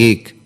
1,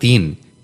3,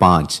5,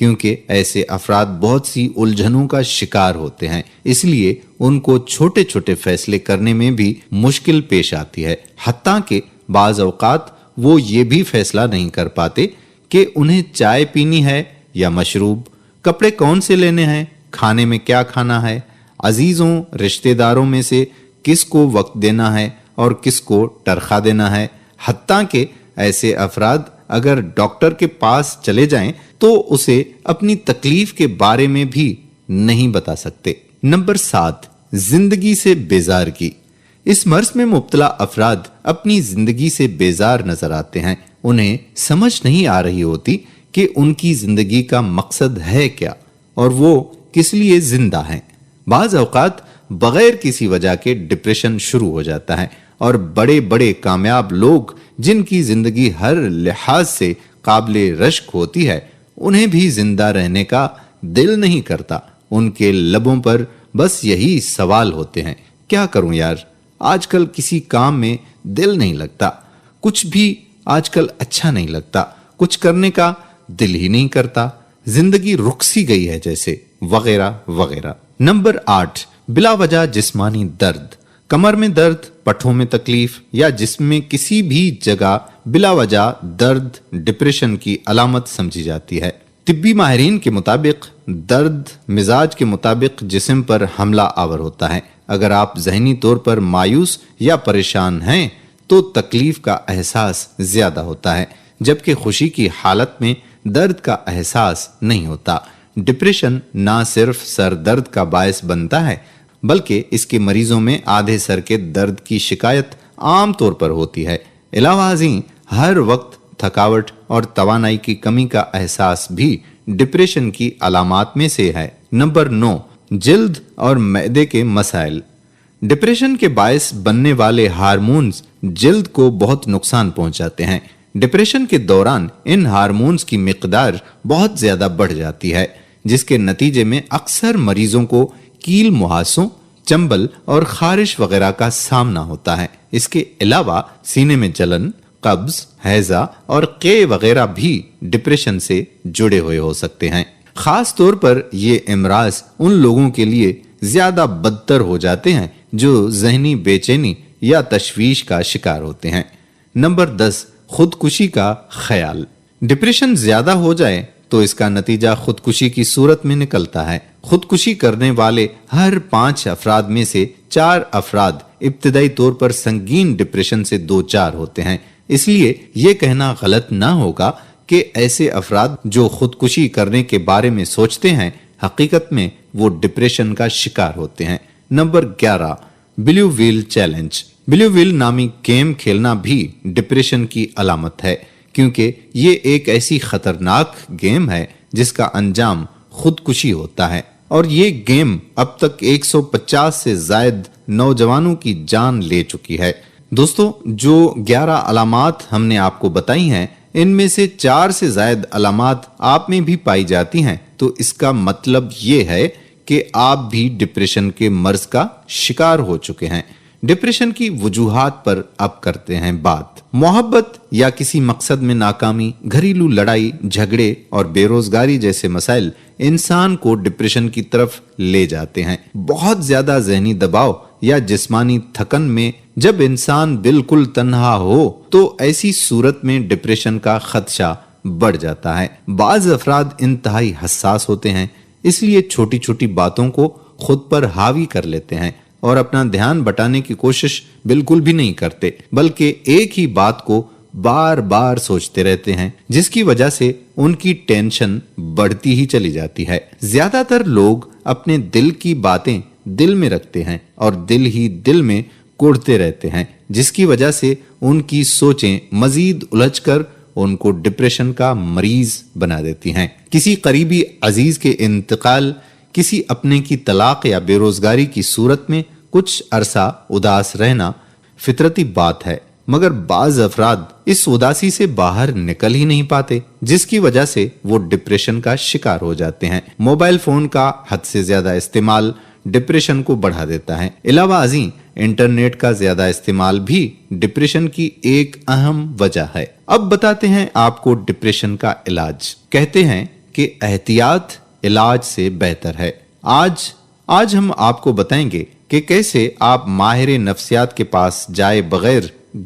کیونکہ ایسے افراد بہت سی الجھنوں کا شکار ہوتے ہیں، اس لیے ان کو چھوٹے چھوٹے فیصلے کرنے میں بھی مشکل پیش آتی ہے، حتیٰ کہ بعض اوقات وہ یہ بھی فیصلہ نہیں کر پاتے کہ انہیں چائے پینی ہے یا مشروب، کپڑے کون سے لینے ہیں، کھانے میں کیا کھانا ہے، عزیزوں رشتہ داروں میں سے کس کو وقت دینا ہے اور کس کو ٹرخا دینا ہے۔ حتیٰ کہ ایسے افراد اگر ڈاکٹر کے پاس چلے جائیں تو اسے اپنی تکلیف کے بارے میں بھی نہیں بتا سکتے۔ نمبر 7، زندگی سے بیزارگی۔ اس مرض میں مبتلا افراد اپنی زندگی سے بیزار نظر آتے ہیں، انہیں سمجھ نہیں آ رہی ہوتی کہ ان کی زندگی کا مقصد ہے کیا اور وہ کس لیے زندہ ہیں۔ بعض اوقات بغیر کسی وجہ کے ڈپریشن شروع ہو جاتا ہے اور بڑے بڑے کامیاب لوگ جن کی زندگی ہر لحاظ سے قابل رشک ہوتی ہے، انہیں بھی زندہ رہنے کا دل نہیں کرتا۔ ان کے لبوں پر بس یہی سوال ہوتے ہیں، کیا کروں یار، آج کل کسی کام میں دل نہیں لگتا، کچھ بھی آج کل اچھا نہیں لگتا، کچھ کرنے کا دل ہی نہیں کرتا، زندگی رک سی گئی ہے جیسے، وغیرہ وغیرہ۔ نمبر 8، بلا وجہ جسمانی درد۔ کمر میں درد، پٹھوں میں تکلیف یا جسم میں کسی بھی جگہ بلا وجہ درد ڈپریشن کی علامت سمجھی جاتی ہے۔ طبی ماہرین کے مطابق درد مزاج کے مطابق جسم پر حملہ آور ہوتا ہے۔ اگر آپ ذہنی طور پر مایوس یا پریشان ہیں تو تکلیف کا احساس زیادہ ہوتا ہے، جبکہ خوشی کی حالت میں درد کا احساس نہیں ہوتا۔ ڈپریشن نہ صرف سر درد کا باعث بنتا ہے بلکہ اس کے مریضوں میں آدھے سر کے درد کی شکایت عام طور پر ہوتی ہے۔ علاوہ ازیں ہر وقت تھکاوٹ اور توانائی کی کمی کا احساس بھی ڈپریشن کی علامات میں سے ہے۔ نمبر 9، جلد اور معدے کے مسائل۔ ڈپریشن کے باعث بننے والے ہارمونز جلد کو بہت نقصان پہنچاتے ہیں۔ ڈپریشن کے دوران ان ہارمونز کی مقدار بہت زیادہ بڑھ جاتی ہے، جس کے نتیجے میں اکثر مریضوں کو کیل مہاسوں، چنبل اور خارش وغیرہ کا سامنا ہوتا ہے۔ اس کے علاوہ سینے میں جلن، قبض، ہیضہ اور قے وغیرہ بھی ڈپریشن سے جڑے ہوئے ہو سکتے ہیں۔ خاص طور پر یہ امراض ان لوگوں کے لیے زیادہ بدتر ہو جاتے ہیں جو ذہنی بے چینی یا تشویش کا شکار ہوتے ہیں۔ نمبر 10، خودکشی کا خیال۔ ڈپریشن زیادہ ہو جائے تو اس کا نتیجہ خودکشی کی صورت میں نکلتا ہے۔ خودکشی کرنے والے ہر 5 افراد میں سے 4 افراد ابتدائی طور پر سنگین ڈپریشن سے دوچار ہوتے ہیں۔ اس لیے یہ کہنا غلط نہ ہوگا کہ ایسے افراد جو خودکشی کرنے کے بارے میں سوچتے ہیں حقیقت میں وہ ڈپریشن کا شکار ہوتے ہیں۔ Number 11، blue whale challenge. Blue whale نامی گیم کھیلنا بھی ڈپریشن کی علامت ہے، کیونکہ یہ ایک ایسی خطرناک گیم ہے جس کا انجام خودکشی ہوتا ہے، اور یہ گیم اب تک 150 سے زائد نوجوانوں کی جان لے چکی ہے۔ دوستو، جو 11 علامات ہم نے آپ کو بتائی ہیں، ان میں سے 4 سے زائد علامات آپ میں بھی پائی جاتی ہیں، تو اس کا مطلب یہ ہے کہ آپ بھی ڈپریشن کے مرض کا شکار ہو چکے ہیں۔ ڈپریشن کی وجوہات پر اب کرتے ہیں بات۔ محبت یا کسی مقصد میں ناکامی، گھریلو لڑائی، جھگڑے اور بے روزگاری جیسے مسائل انسان کو ڈپریشن کی طرف لے جاتے ہیں۔ بہت زیادہ ذہنی دباؤ یا جسمانی تھکن میں جب انسان بالکل تنہا ہو تو ایسی صورت میں ڈپریشن کا خدشہ بڑھ جاتا ہے۔ بعض افراد انتہائی حساس ہوتے ہیں، اس لیے چھوٹی چھوٹی باتوں کو خود پر حاوی کر لیتے ہیں اور اپنا دھیان بٹانے کی کوشش بالکل بھی نہیں کرتے، بلکہ ایک ہی بات کو بار بار سوچتے رہتے ہیں، جس کی وجہ سے ان کی ٹینشن بڑھتی ہی چلی جاتی ہے۔ زیادہ تر لوگ اپنے دل کی باتیں دل میں رکھتے ہیں اور دل ہی دل میں کوڑتے رہتے ہیں، جس کی وجہ سے ان کی سوچیں مزید الجھ کر ان کو ڈپریشن کا مریض بنا دیتی ہیں۔ کسی قریبی عزیز کے انتقال، کسی اپنے کی طلاق یا بے روزگاری کی صورت میں کچھ عرصہ اداس رہنا فطرتی بات ہے، مگر بعض افراد اس اداسی سے باہر نکل ہی نہیں پاتے، جس کی وجہ سے وہ ڈپریشن کا شکار ہو جاتے ہیں۔ موبائل فون کا حد سے زیادہ استعمال ڈپریشن کو بڑھا دیتا ہے۔ علاوہ ازیں انٹرنیٹ کا زیادہ استعمال بھی ڈپریشن کی ایک اہم وجہ ہے۔ اب بتاتے ہیں آپ کو ڈپریشن کا علاج۔ کہتے ہیں کہ احتیاط علاج سے بہتر ہے۔ آج ہم آپ کو بتائیں گے کہ کیسے آپ ماہر نفسیات کے پاس جائے بغیر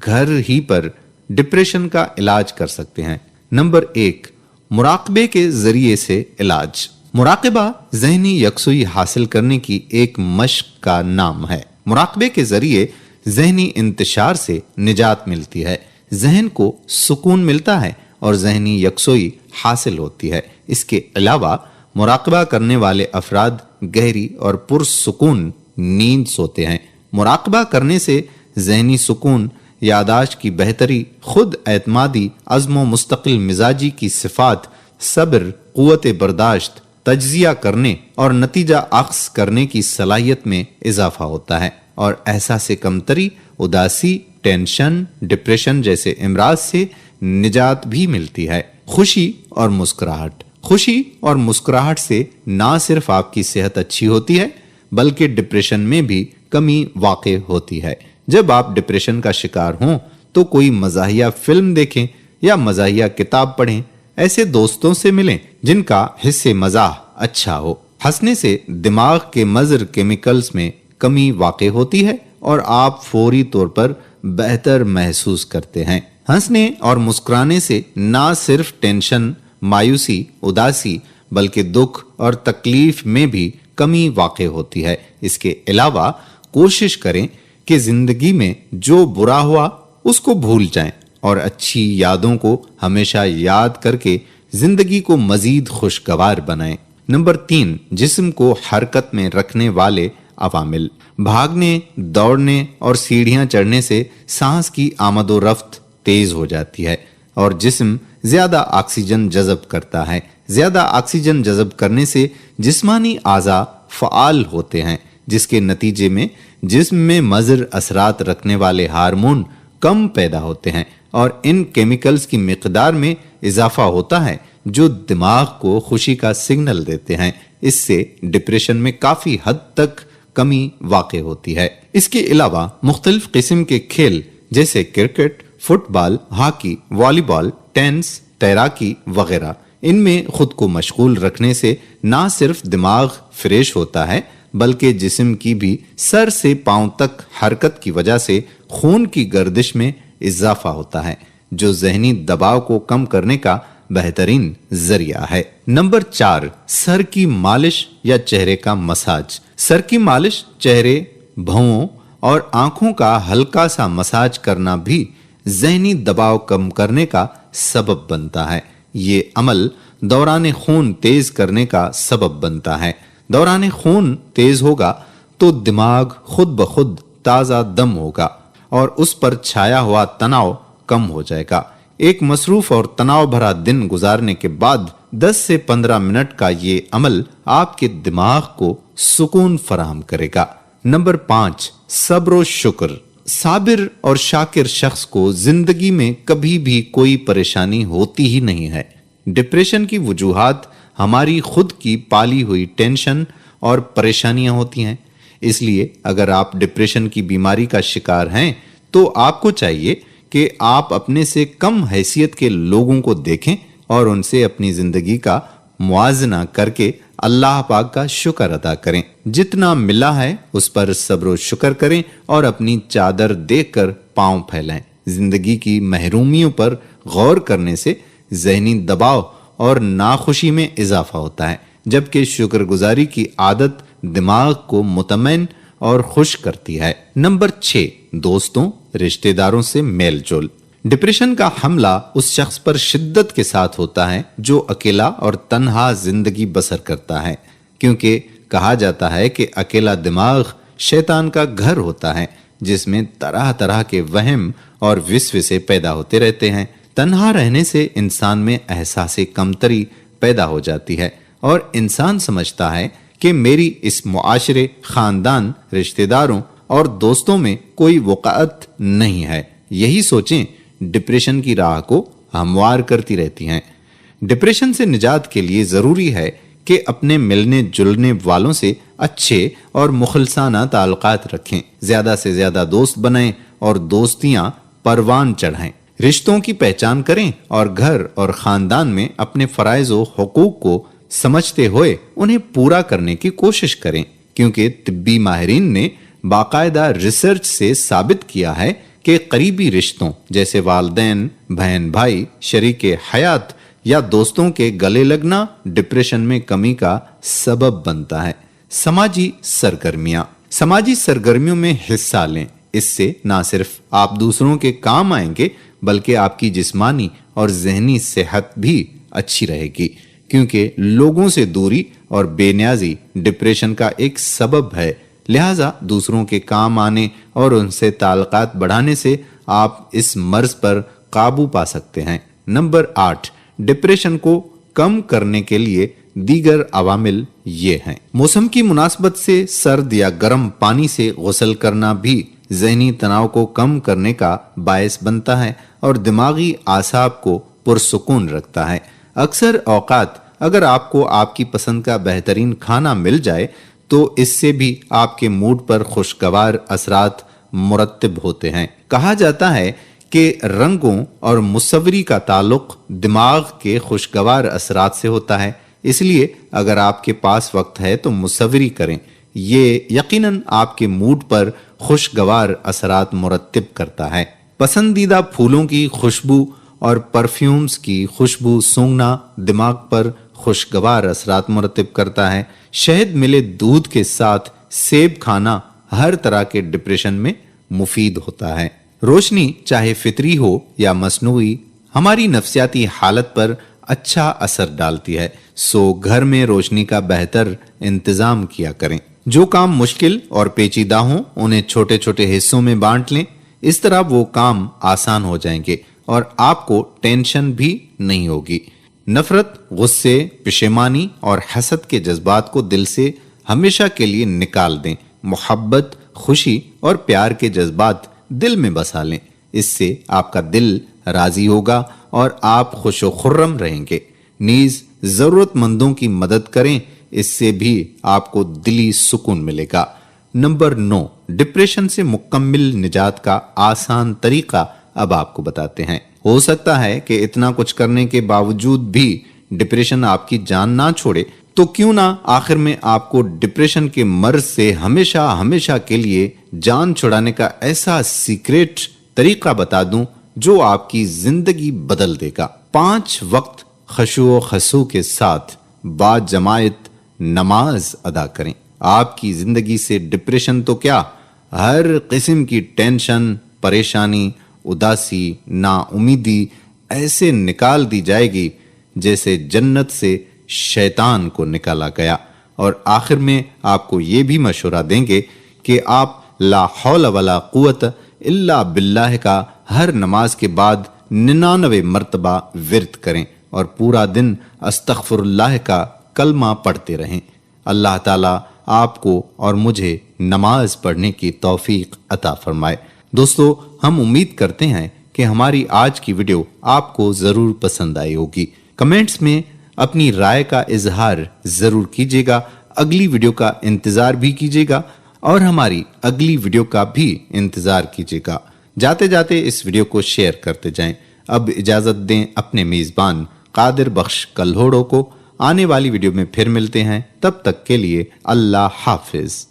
گھر ہی پر ڈپریشن کا علاج کر سکتے ہیں۔ نمبر 1، مراقبے کے ذریعے سے علاج۔ مراقبہ ذہنی یکسوئی حاصل کرنے کی ایک مشق کا نام ہے۔ مراقبے کے ذریعے ذہنی انتشار سے نجات ملتی ہے، ذہن کو سکون ملتا ہے اور ذہنی یکسوئی حاصل ہوتی ہے۔ اس کے علاوہ مراقبہ کرنے والے افراد گہری اور پرسکون نیند سوتے ہیں۔ مراقبہ کرنے سے ذہنی سکون، یادداشت کی بہتری، خود اعتمادی، عزم و مستقل مزاجی کی صفات، صبر، قوت برداشت، تجزیہ کرنے اور نتیجہ اخذ کرنے کی صلاحیت میں اضافہ ہوتا ہے، اور احساس کمتری، اداسی، ٹینشن، ڈپریشن جیسے امراض سے نجات بھی ملتی ہے۔ خوشی اور مسکراہٹ سے نہ صرف آپ کی صحت اچھی ہوتی ہے بلکہ ڈپریشن میں بھی کمی واقع ہوتی ہے۔ جب آپ ڈپریشن کا شکار ہوں تو کوئی مزاحیہ فلم دیکھیں یا مزاحیہ کتاب پڑھیں، ایسے دوستوں سے ملیں جن کا حصے مزاح اچھا ہو۔ ہنسنے سے دماغ کے مضر کیمیکلز میں کمی واقع ہوتی ہے اور آپ فوری طور پر بہتر محسوس کرتے ہیں۔ ہنسنے اور مسکرانے سے نہ صرف ٹینشن، مایوسی، اداسی بلکہ دکھ اور تکلیف میں بھی کمی واقع ہوتی ہے۔ اس کے علاوہ کوشش کریں کہ زندگی میں جو برا ہوا اس کو بھول جائیں اور اچھی یادوں کو ہمیشہ یاد کر کے زندگی کو مزید خوشگوار بنائیں۔ نمبر 3، جسم کو حرکت میں رکھنے والے عوامل۔ بھاگنے، دوڑنے اور سیڑھیاں چڑھنے سے سانس کی آمد و رفت تیز ہو جاتی ہے اور جسم زیادہ آکسیجن جذب کرتا ہے۔ زیادہ آکسیجن جذب کرنے سے جسمانی اعضاء فعال ہوتے ہیں، جس کے نتیجے میں جسم میں مضر اثرات رکھنے والے ہارمون کم پیدا ہوتے ہیں اور ان کیمیکلز کی مقدار میں اضافہ ہوتا ہے جو دماغ کو خوشی کا سگنل دیتے ہیں۔ اس سے ڈپریشن میں کافی حد تک کمی واقع ہوتی ہے۔ اس کے علاوہ مختلف قسم کے کھیل جیسے کرکٹ، فٹ بال، ہاکی، والی بال، ٹینس، تیراکی وغیرہ، ان میں خود کو مشغول رکھنے سے نہ صرف دماغ فریش ہوتا ہے بلکہ جسم کی بھی سر سے پاؤں تک حرکت کی وجہ سے خون کی گردش میں اضافہ ہوتا ہے، جو ذہنی دباؤ کو کم کرنے کا بہترین ذریعہ ہے۔ نمبر 4، سر کی مالش یا چہرے کا مساج۔ سر کی مالش، چہرے، بھووں اور آنکھوں کا ہلکا سا مساج کرنا بھی ذہنی دباؤ کم کرنے کا سبب بنتا ہے۔ یہ عمل دوران خون تیز کرنے کا سبب بنتا ہے۔ دوران خون تیز ہوگا تو دماغ خود بخود تازہ دم ہوگا اور اس پر چھایا ہوا تناؤ کم ہو جائے گا۔ ایک مصروف اور تناؤ بھرا دن گزارنے کے بعد 10 سے 15 منٹ کا یہ عمل آپ کے دماغ کو سکون فراہم کرے گا۔ نمبر 5، صبر و شکر۔ صابر اور شاکر شخص کو زندگی میں کبھی بھی کوئی پریشانی ہوتی ہی نہیں ہے۔ ڈپریشن کی وجوہات ہماری خود کی پالی ہوئی ٹینشن اور پریشانیاں ہوتی ہیں۔ اس لیے اگر آپ ڈپریشن کی بیماری کا شکار ہیں تو آپ کو چاہیے کہ آپ اپنے سے کم حیثیت کے لوگوں کو دیکھیں اور ان سے اپنی زندگی کا موازنہ کر کے اللہ پاک کا شکر ادا کریں۔ جتنا ملا ہے اس پر صبر و شکر کریں اور اپنی چادر دیکھ کر پاؤں پھیلائیں۔ زندگی کی محرومیوں پر غور کرنے سے ذہنی دباؤ اور ناخوشی میں اضافہ ہوتا ہے، جبکہ شکر گزاری کی عادت دماغ کو مطمئن اور خوش کرتی ہے۔ نمبر 6، دوستوں، رشتہ داروں سے میل جول۔ ڈپریشن کا حملہ اس شخص پر شدت کے ساتھ ہوتا ہے جو اکیلا اور تنہا زندگی بسر کرتا ہے، کیونکہ کہا جاتا ہے کہ اکیلا دماغ شیطان کا گھر ہوتا ہے جس میں طرح طرح کے وہم اور وسوسے پیدا ہوتے رہتے ہیں۔ تنہا رہنے سے انسان میں احساس کمتری پیدا ہو جاتی ہے اور انسان سمجھتا ہے کہ میری اس معاشرے، خاندان، رشتہ داروں اور دوستوں میں کوئی وقعت نہیں ہے۔ یہی سوچیں ڈپریشن کی راہ کو ہموار کرتی رہتی ہیں۔ ڈپریشن سے نجات کے لیے ضروری ہے کہ اپنے ملنے جلنے والوں سے اچھے اور مخلصانہ تعلقات رکھیں، زیادہ سے زیادہ دوست بنائیں اور دوستیاں پروان چڑھائیں۔ رشتوں کی پہچان کریں اور گھر اور خاندان میں اپنے فرائض و حقوق کو سمجھتے ہوئے انہیں پورا کرنے کی کوشش کریں، کیونکہ طبی ماہرین نے باقاعدہ ریسرچ سے ثابت کیا ہے کہ قریبی رشتوں جیسے والدین، بہن بھائی، شریک حیات یا دوستوں کے گلے لگنا ڈپریشن میں کمی کا سبب بنتا ہے۔ سماجی سرگرمیوں میں حصہ لیں، اس سے نہ صرف آپ دوسروں کے کام آئیں گے بلکہ آپ کی جسمانی اور ذہنی صحت بھی اچھی رہے گی، کیونکہ لوگوں سے دوری اور بے نیازی ڈپریشن کا ایک سبب ہے۔ لہٰذا دوسروں کے کام آنے اور ان سے تعلقات بڑھانے سے آپ اس مرض پر قابو پا سکتے ہیں۔ نمبر 8، ڈپریشن کو کم کرنے کے لیے دیگر عوامل یہ ہیں۔ موسم کی مناسبت سے سرد یا گرم پانی سے غسل کرنا بھی ذہنی تناؤ کو کم کرنے کا باعث بنتا ہے اور دماغی اعصاب کو پرسکون رکھتا ہے۔ اکثر اوقات اگر آپ کو آپ کی پسند کا بہترین کھانا مل جائے تو اس سے بھی آپ کے موڈ پر خوشگوار اثرات مرتب ہوتے ہیں۔ کہا جاتا ہے کہ رنگوں اور مصوری کا تعلق دماغ کے خوشگوار اثرات سے ہوتا ہے، اس لیے اگر آپ کے پاس وقت ہے تو مصوری کریں، یہ یقیناً آپ کے موڈ پر خوشگوار اثرات مرتب کرتا ہے۔ پسندیدہ پھولوں کی خوشبو اور پرفیومز کی خوشبو سونگھنا دماغ پر خوشگوار اثرات مرتب کرتا ہے۔ شہد ملے دودھ کے ساتھ سیب کھانا ہر طرح کے ڈپریشن میں مفید ہوتا ہے۔ روشنی چاہے فطری ہو یا مصنوعی ہماری نفسیاتی حالت پر اچھا اثر ڈالتی ہے، سو گھر میں روشنی کا بہتر انتظام کیا کریں۔ جو کام مشکل اور پیچیدہ ہوں انہیں چھوٹے چھوٹے حصوں میں بانٹ لیں، اس طرح وہ کام آسان ہو جائیں گے اور آپ کو ٹینشن بھی نہیں ہوگی۔ نفرت، غصے، پشیمانی اور حسد کے جذبات کو دل سے ہمیشہ کے لیے نکال دیں۔ محبت، خوشی اور پیار کے جذبات دل میں بسا لیں، اس سے آپ کا دل راضی ہوگا اور آپ خوش و خرم رہیں گے۔ نیز ضرورت مندوں کی مدد کریں، اس سے بھی آپ کو دلی سکون ملے گا۔ نمبر 9، ڈپریشن سے مکمل نجات کا آسان طریقہ اب آپ کو بتاتے ہیں۔ ہو سکتا ہے کہ اتنا کچھ کرنے کے باوجود بھی ڈپریشن آپ کی جان نہ چھوڑے، تو کیوں نہ آخر میں آپ کو ڈپریشن کے مرض سے ہمیشہ کے لیے جان چھڑانے کا ایسا سیکریٹ طریقہ بتا دوں جو آپ کی زندگی بدل دے گا۔ 5 وقت خشوع و خضوع کے ساتھ با جماعت نماز ادا کریں۔ آپ کی زندگی سے ڈپریشن تو کیا، ہر قسم کی ٹینشن، پریشانی، اداسی، نا امیدی ایسے نکال دی جائے گی جیسے جنت سے شیطان کو نکالا گیا۔ اور آخر میں آپ کو یہ بھی مشورہ دیں گے کہ آپ لا حول ولا قوت الا باللہ کا ہر نماز کے بعد 99 مرتبہ ورد کریں اور پورا دن استغفر اللہ کا کلمہ پڑھتے رہیں۔ اللہ تعالیٰ آپ کو اور مجھے نماز پڑھنے کی توفیق عطا فرمائے۔ دوستو، ہم امید کرتے ہیں کہ ہماری آج کی ویڈیو آپ کو ضرور پسند آئی ہوگی۔ کمنٹس میں اپنی رائے کا اظہار ضرور کیجیے گا، اگلی ویڈیو کا انتظار بھی کیجیے گا اور ہماری اگلی ویڈیو کا بھی انتظار کیجیے گا۔ جاتے جاتے اس ویڈیو کو شیئر کرتے جائیں۔ اب اجازت دیں اپنے میزبان قادر بخش کلہوڑوں کو۔ آنے والی ویڈیو میں پھر ملتے ہیں، تب تک کے لیے اللہ حافظ۔